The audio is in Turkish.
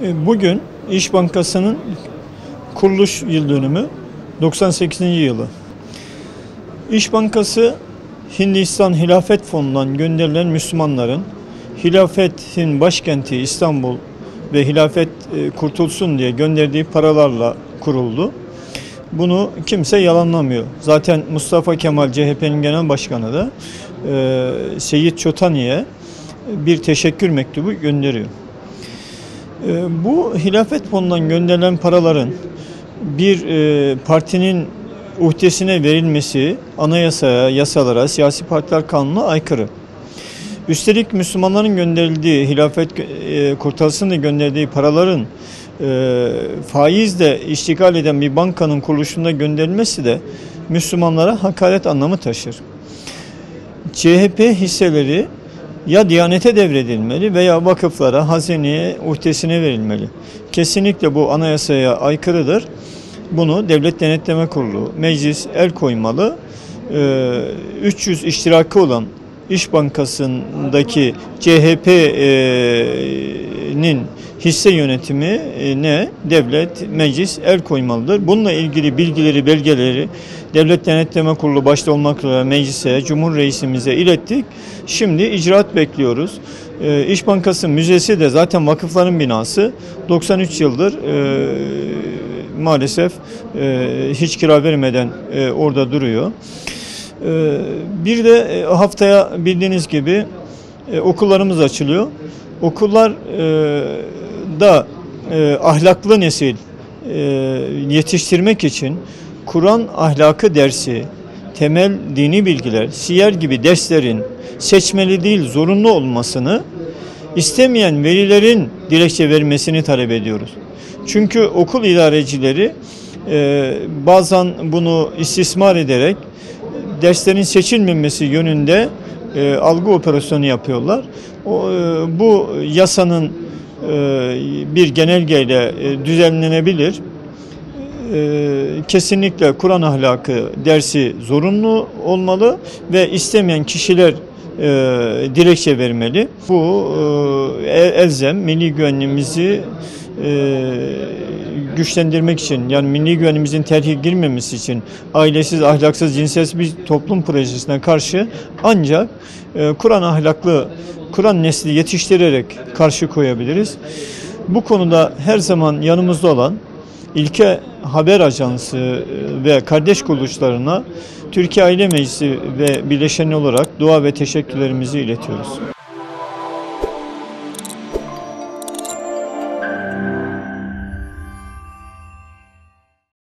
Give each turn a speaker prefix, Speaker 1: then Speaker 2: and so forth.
Speaker 1: Bugün İş Bankası'nın kuruluş yıl dönümü 98. yılı. İş Bankası Hindistan Hilafet Fonu'ndan gönderilen Müslümanların hilafetin başkenti İstanbul ve hilafet kurtulsun diye gönderdiği paralarla kuruldu. Bunu kimse yalanlamıyor. Zaten Mustafa Kemal CHP'nin genel başkanı da Seyyid Çotani'ye bir teşekkür mektubu gönderiyor. Bu hilafet fonundan gönderilen paraların bir partinin uhdesine verilmesi anayasaya, yasalara, siyasi partiler kanununa aykırı. Üstelik Müslümanların gönderildiği, hilafet kurtarılsın diye gönderdiği paraların faizle iştigal eden bir bankanın kuruluşunda gönderilmesi de Müslümanlara hakaret anlamı taşır. CHP hisseleri ya Diyanete devredilmeli veya vakıflara, hazineye, uhdesine verilmeli. Kesinlikle bu anayasaya aykırıdır. Bunu Devlet Denetleme Kurulu, meclis el koymalı. 300 iştirakı olan İş Bankası'ndaki CHP'nin hisse yönetimine devlet, meclis el koymalıdır. Bununla ilgili bilgileri, belgeleri Devlet Denetleme Kurulu başta olmak üzere meclise, Cumhur Reisimize ilettik. Şimdi icraat bekliyoruz. İş Bankası Müzesi de zaten vakıfların binası. 93 yıldır maalesef hiç kira vermeden orada duruyor. Bir de haftaya bildiğiniz gibi okullarımız açılıyor. Okullar da ahlaklı nesil yetiştirmek için Kur'an ahlakı dersi, temel dini bilgiler, siyer gibi derslerin seçmeli değil zorunlu olmasını istemeyen velilerin dilekçe vermesini talep ediyoruz. Çünkü okul idarecileri bazen bunu istismar ederek derslerin seçilmemesi yönünde algı operasyonu yapıyorlar. Bu yasanın bir genelgeyle düzenlenebilir. Kesinlikle Kur'an ahlakı dersi zorunlu olmalı ve istemeyen kişiler dilekçe vermeli. Bu elzem milli güvenliğimizi güçlendirmek için, yani milli güvenliğimizin terhiye girmemesi için ailesiz, ahlaksız, cinselsiz bir toplum projesine karşı ancak Kur'an ahlaklı, Kur'an nesli yetiştirerek karşı koyabiliriz. Bu konuda her zaman yanımızda olan İlke Haber Ajansı ve kardeş kuruluşlarına Türkiye Aile Meclisi ve birleşeni olarak dua ve teşekkürlerimizi iletiyoruz.